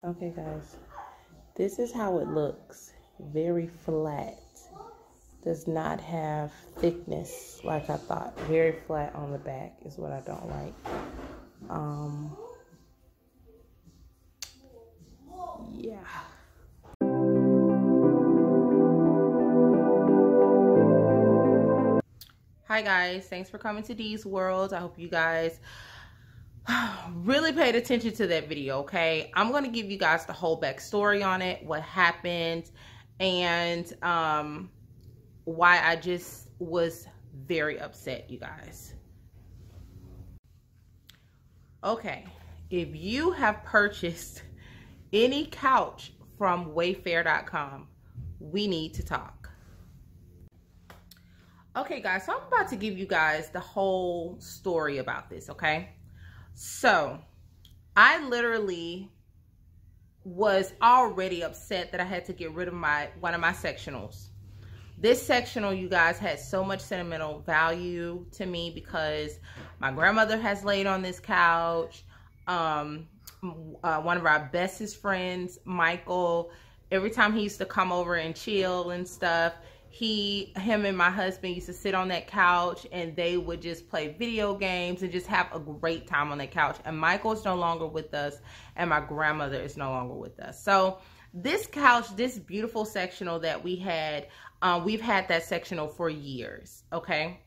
Okay guys, this is how it looks. Very flat. Does not have thickness like I thought. Very flat on the back is what I don't like. Yeah. Hi guys, thanks for coming to Dee's World. I hope you guys really paid attention to that video, okay? I'm going to give you guys the whole backstory on it, what happened, and why I just was very upset, you guys. Okay, if you have purchased any couch from wayfair.com, we need to talk. Okay guys, so I'm about to give you guys the whole story about this, okay? So, I literally was already upset that I had to get rid of one of my sectionals. This sectional, you guys, had so much sentimental value to me because my grandmother has laid on this couch. One of our bestest friends, Michael, every time he used to come over and chill and stuff, him and my husband used to sit on that couch and they would just play video games and just have a great time on that couch. And Michael's no longer with us and my grandmother is no longer with us. So this couch, this beautiful sectional that we had, we've had that sectional for years, okay?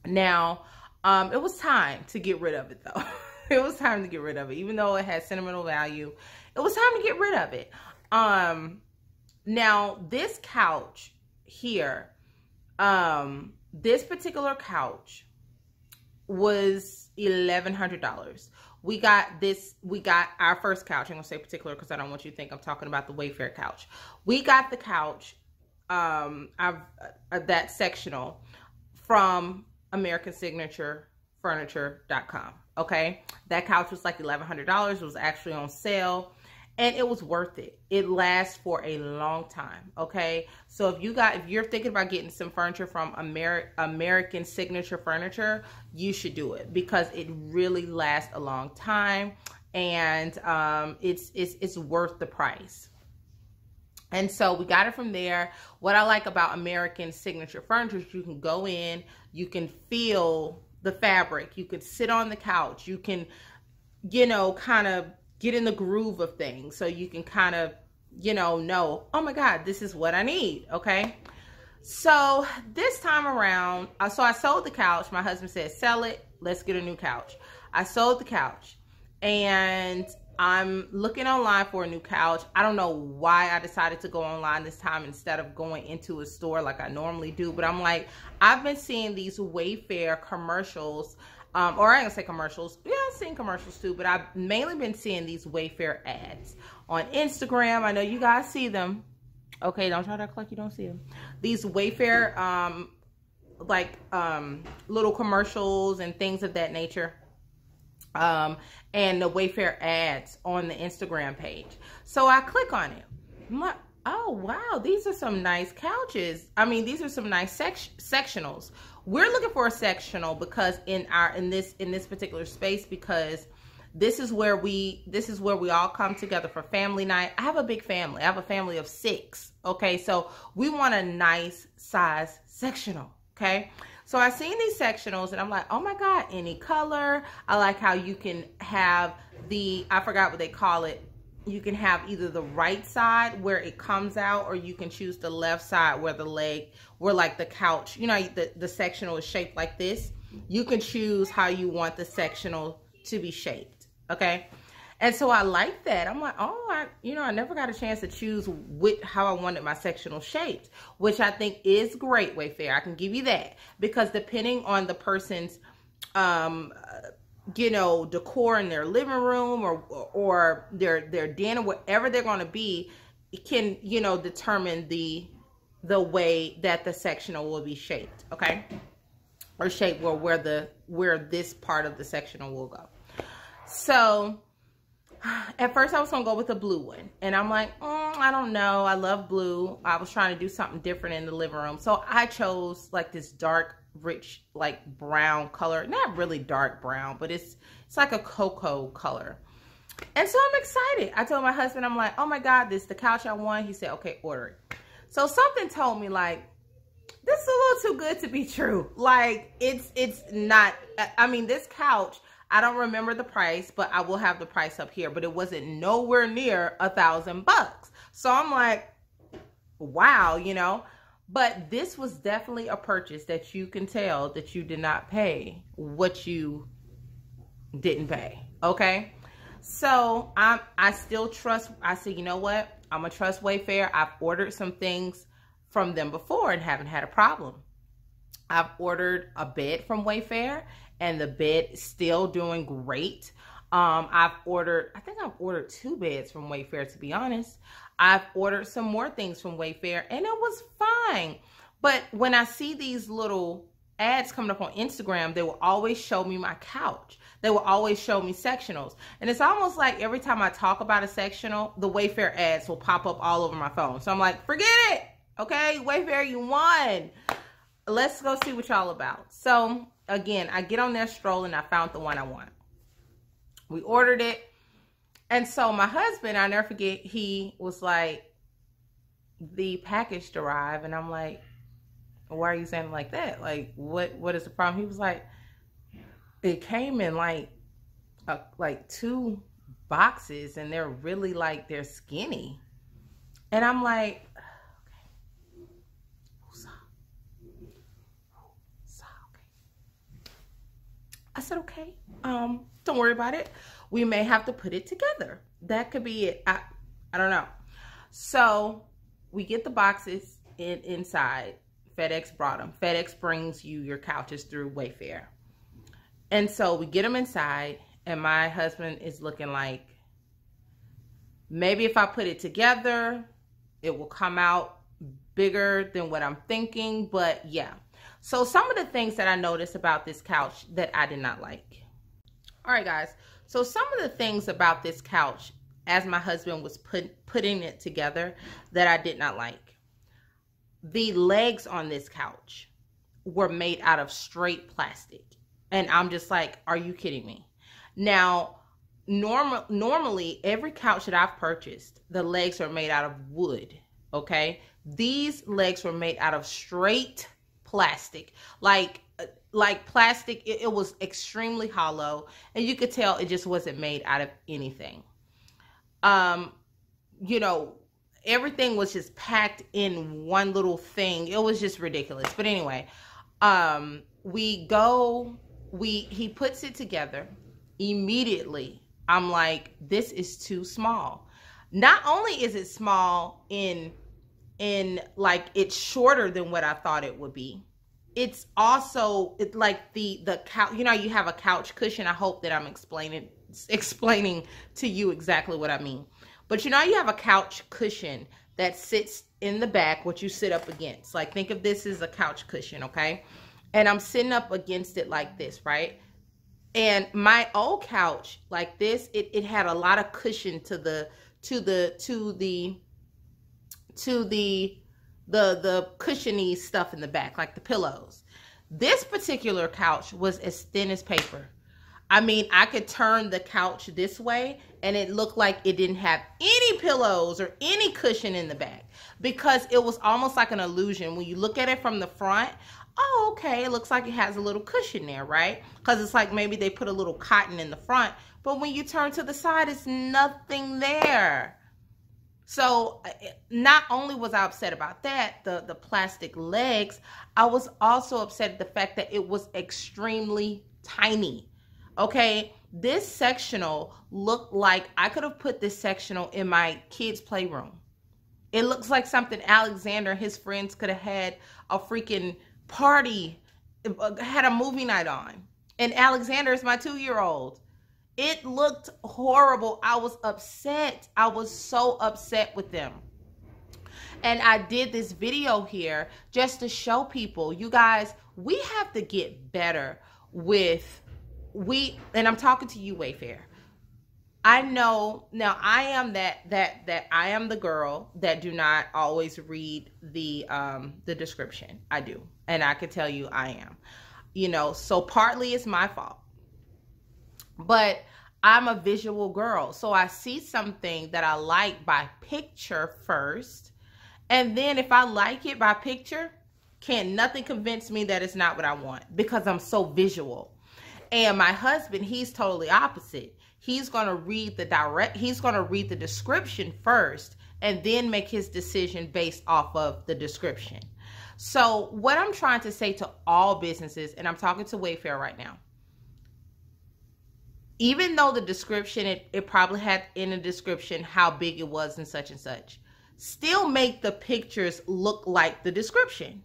Now, it was time to get rid of it though. It was time to get rid of it. Even though it had sentimental value, it was time to get rid of it. Now, this couch here, this particular couch was $1,100. We got our first couch. I'm gonna say particular because I don't want you to think I'm talking about the Wayfair couch. We got the couch, that sectional, from American Signature Furniture.com. Okay, that couch was like $1,100. It was actually on sale. And it was worth it. It lasts for a long time, okay? So if you're thinking about getting some furniture from American Signature Furniture, you should do it because it really lasts a long time, and it's worth the price. And so we got it from there. What I like about American Signature Furniture is you can go in, you can feel the fabric, you can sit on the couch, you can, kind of get in the groove of things, so you can kind of, know, oh my God, this is what I need, okay? So this time around, so I sold the couch. My husband said, sell it, let's get a new couch. I sold the couch, and I'm looking online for a new couch. I don't know why I decided to go online this time instead of going into a store like I normally do, but I'm like, I've been seeing these Wayfair commercials, or I ain't gonna say commercials. Yeah, I've seen commercials too, but I've mainly been seeing these Wayfair ads on Instagram. I know you guys see them. Okay, don't try to act like you don't see them. These Wayfair, little commercials and things of that nature. And the Wayfair ads on the Instagram page. So I click on it. I'm like, oh wow, these are some nice couches. I mean, these are some nice sectionals. We're looking for a sectional because in this particular space, because this is where we all come together for family night. I have a big family. I have a family of 6. Okay, so we want a nice size sectional. Okay, so I seen these sectionals and I'm like, oh my God, any color. I like how you can have I forgot what they call it. You can have either the right side where it comes out, or you can choose the left side where like the couch, the sectional is shaped like this. You can choose how you want the sectional to be shaped, okay? And so I like that. I'm like, oh, I never got a chance to choose how I wanted my sectional shaped, which I think is great, Wayfair. I can give you that, because depending on the person's decor in their living room or their den or whatever they're going to be, it can, determine the way that the sectional will be shaped, okay? Or shaped where this part of the sectional will go. So at first I was going to go with a blue one, and I'm like, I don't know. I love blue. I was trying to do something different in the living room. So I chose like this dark, rich, like brown color. Not really dark brown, but it's like a cocoa color. And so I'm excited. I told my husband, I'm like, oh my God, this is the couch I want. He said, okay, order it. So something told me like, this is a little too good to be true. Like it's not, I mean, this couch, I don't remember the price, but I will have the price up here, but it wasn't nowhere near $1,000. So I'm like, wow, you know, but this was definitely a purchase that you can tell that you did not pay what you didn't pay. Okay. So I still trust, I said, you know what? I'm gonna trust Wayfair. I've ordered some things from them before and haven't had a problem. I've ordered a bed from Wayfair and the bed is still doing great. I think I've ordered 2 beds from Wayfair, to be honest. I've ordered some more things from Wayfair and it was fine. But when I see these little ads coming up on Instagram, they will always show me my couch. They will always show me sectionals. And it's almost like every time I talk about a sectional, the Wayfair ads will pop up all over my phone. So I'm like, forget it. Okay, Wayfair, you won. Let's go see what y'all about. So again, I get on there strolling. I found the one I want. We ordered it. And so my husband, I'll never forget, he was like, the package arrived. And I'm like, why are you saying it like that? Like, what is the problem? He was like, it came in like 2 boxes and they're really like, they're skinny. And I'm like, I said, okay, don't worry about it. We may have to put it together. That could be it. I don't know. So we get the boxes inside. FedEx brought them. FedEx brings you your couches through Wayfair. And so we get them inside and my husband is looking like, maybe if I put it together, it will come out bigger than what I'm thinking. But yeah. So some of the things that I noticed about this couch that I did not like. All right, guys. So some of the things about this couch as my husband was putting it together that I did not like. The legs on this couch were made out of straight plastic. And I'm just like, are you kidding me? Now, normally every couch that I've purchased, the legs are made out of wood, okay? These legs were made out of straight plastic, like plastic. It was extremely hollow and you could tell it just wasn't made out of anything. You know, everything was just packed in one little thing. It was just ridiculous. But anyway, he puts it together. Immediately I'm like, this is too small. Not only is it small in like it's shorter than what I thought it would be. It's also like the couch, you know, you have a couch cushion. I hope that I'm explaining to you exactly what I mean. But you know, you have a couch cushion that sits in the back, what you sit up against. Like think of this as a couch cushion, okay? And I'm sitting up against it like this, right? And my old couch like this, it had a lot of cushion to the cushiony stuff in the back, like the pillows. This particular couch was as thin as paper. I mean, I could turn the couch this way and it looked like it didn't have any pillows or any cushion in the back because it was almost like an illusion. When you look at it from the front, oh, okay, it looks like it has a little cushion there, right? Because it's like maybe they put a little cotton in the front, but when you turn to the side, it's nothing there. So not only was I upset about that, the plastic legs, I was also upset at the fact that it was extremely tiny. Okay, this sectional looked like I could have put this sectional in my kids' playroom. It looks like something Alexander and his friends could have had a freaking party, had a movie night on. And Alexander is my 2-year-old. It looked horrible. I was upset. I was so upset with them. And I did this video here just to show people, you guys, we have to get better with, and I'm talking to you, Wayfair. I know now I am that I am the girl that do not always read the description. I do. And I can tell you I am. You know, so partly it's my fault. But I'm a visual girl. So I see something that I like by picture first. And then if I like it by picture, can't nothing convince me that it's not what I want, because I'm so visual. And my husband, he's totally opposite. He's going to read the description first and then make his decision based off of the description. So what I'm trying to say to all businesses, and I'm talking to Wayfair right now, even though the description, it probably had in the description how big it was and such, still make the pictures look like the description.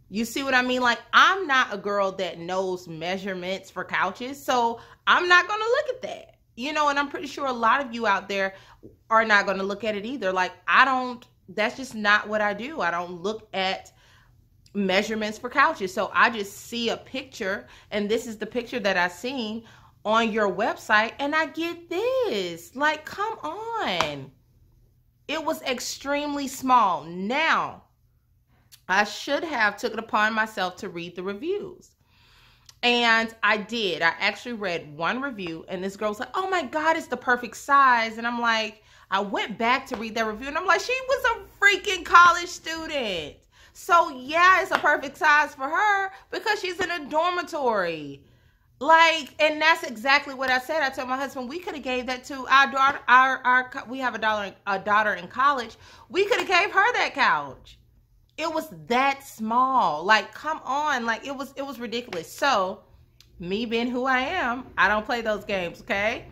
You see what I mean? Like, I'm not a girl that knows measurements for couches, so I'm not going to look at that. You know, and I'm pretty sure a lot of you out there are not going to look at it either. Like, that's just not what I do. I don't look at measurements for couches. So I just see a picture, and this is the picture that I seen on your website, and I get this. Like, come on. It was extremely small. Now, I should have took it upon myself to read the reviews. And I did. I actually read one review, and this girl's like, oh my God, it's the perfect size. And I'm like, I went back to read that review, and I'm like, she was a freaking college student. So yeah, it's a perfect size for her because she's in a dormitory. Like, and that's exactly what I said. I told my husband, we could have gave that to our daughter. We have a daughter in college. We could have gave her that couch. It was that small. Like, come on. Like, it was ridiculous. So, me being who I am, I don't play those games, okay?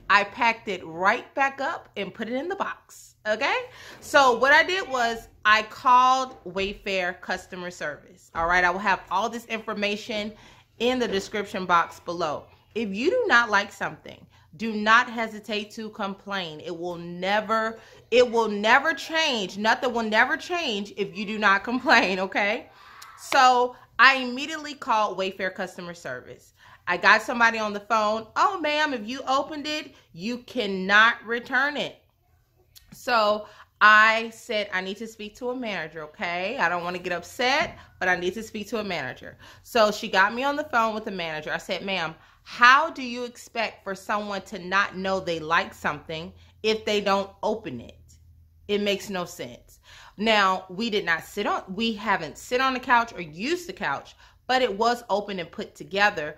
I packed it right back up and put it in the box, okay? So, what I did was I called Wayfair customer service, all right? I will have all this information in the description box below. If you do not like something, do not hesitate to complain. It will never change. Nothing will never change if you do not complain, okay? So I immediately called Wayfair customer service. I got somebody on the phone. Oh, ma'am, if you opened it, you cannot return it. So I said, I need to speak to a manager, okay? I don't want to get upset, but I need to speak to a manager. So she got me on the phone with the manager. I said, ma'am, how do you expect for someone to not know they like something if they don't open it? It makes no sense. Now, we haven't sit on the couch or used the couch, but it was open and put together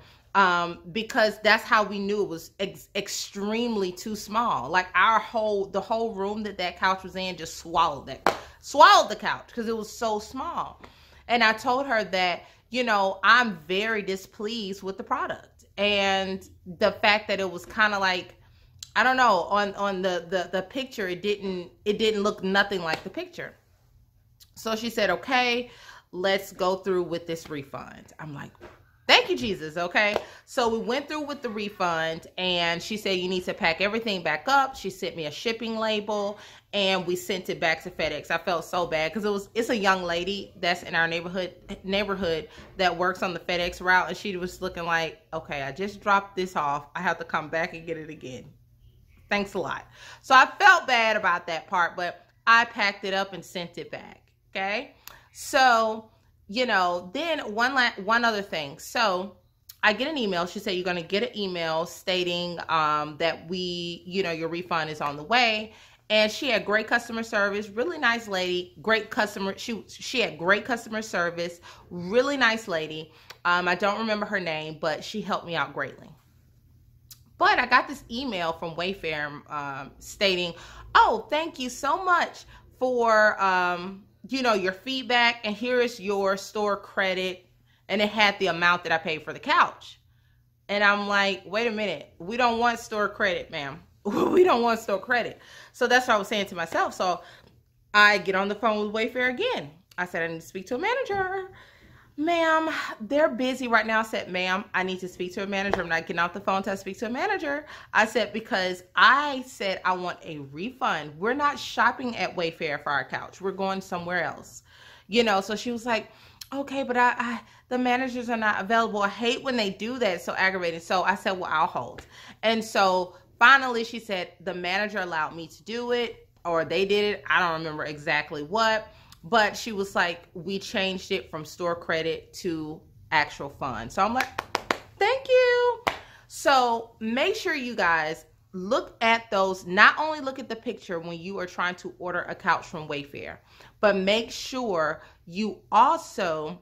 because that's how we knew it was extremely too small. Like, the whole room that couch was in just swallowed the couch because it was so small. And I told her that, you know, I'm very displeased with the product. And the fact that it was kind of like, I don't know, on the picture, it didn't look nothing like the picture. So she said, okay, let's go through with this refund. I'm like, thank you, Jesus. Okay. So we went through with the refund, and she said, you need to pack everything back up. She sent me a shipping label, and we sent it back to FedEx. I felt so bad because it's a young lady that's in our neighborhood that works on the FedEx route. And she was looking like, okay, I just dropped this off. I have to come back and get it again. Thanks a lot. So I felt bad about that part, but I packed it up and sent it back. Okay. So, you know, then one other thing. So I get an email. She said, you're going to get an email stating that your refund is on the way. And she had great customer service, really nice lady, great customer. She had great customer service, really nice lady. I don't remember her name, but she helped me out greatly. But I got this email from Wayfair stating, oh, thank you so much for, your feedback. And here is your store credit. And it had the amount that I paid for the couch. And I'm like, wait a minute. We don't want store credit, ma'am. We don't want store credit. So that's what I was saying to myself. So I get on the phone with Wayfair again. I said, I need to speak to a manager. Ma'am, they're busy right now. I said, ma'am, I need to speak to a manager. I'm not getting off the phone to speak to a manager. I said, because I said I want a refund. We're not shopping at Wayfair for our couch. We're going somewhere else. So she was like, okay, but the managers are not available. I hate when they do that. It's so aggravating. So I said, well, I'll hold. And so finally she said the manager allowed me to do it, or they did it. I don't remember exactly what. But she was like, we changed it from store credit to actual funds. So I'm like, thank you. So make sure you guys look at those. Not only look at the picture when you are trying to order a couch from Wayfair, but make sure you also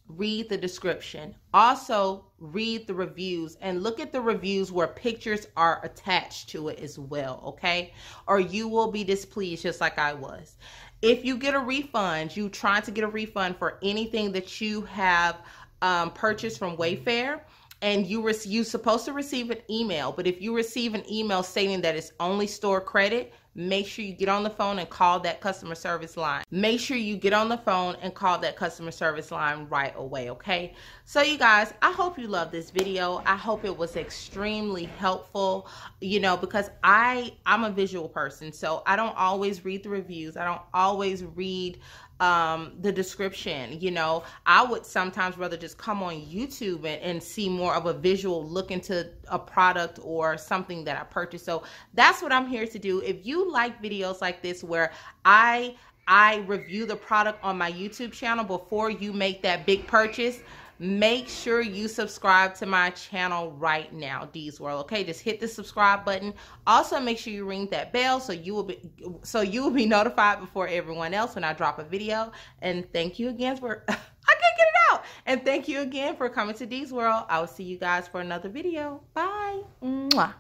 read the description. Also read the reviews and look at the reviews where pictures are attached to it as well, okay? Or you will be displeased just like I was. If you get a refund, you trying to get a refund for anything that you have purchased from Wayfair, and you're supposed to receive an email, but if you receive an email stating that it's only store credit, make sure you get on the phone and call that customer service line. Make sure you get on the phone and call that customer service line right away, okay? So you guys, I hope you love this video. I hope it was extremely helpful, you know, because I'm a visual person, so I don't always read the reviews. I don't always read the description. You know, I would sometimes rather just come on YouTube and see more of a visual look into a product or something that I purchased. So that's what I'm here to do. If you like videos like this where I review the product on my YouTube channel before you make that big purchase, make sure you subscribe to my channel right now, Dee's World. Okay, just hit the subscribe button. Also, make sure you ring that bell so you will be notified before everyone else when I drop a video. And thank you again for I can't get it out. And thank you again for coming to Dee's World. I will see you guys for another video. Bye. Mwah.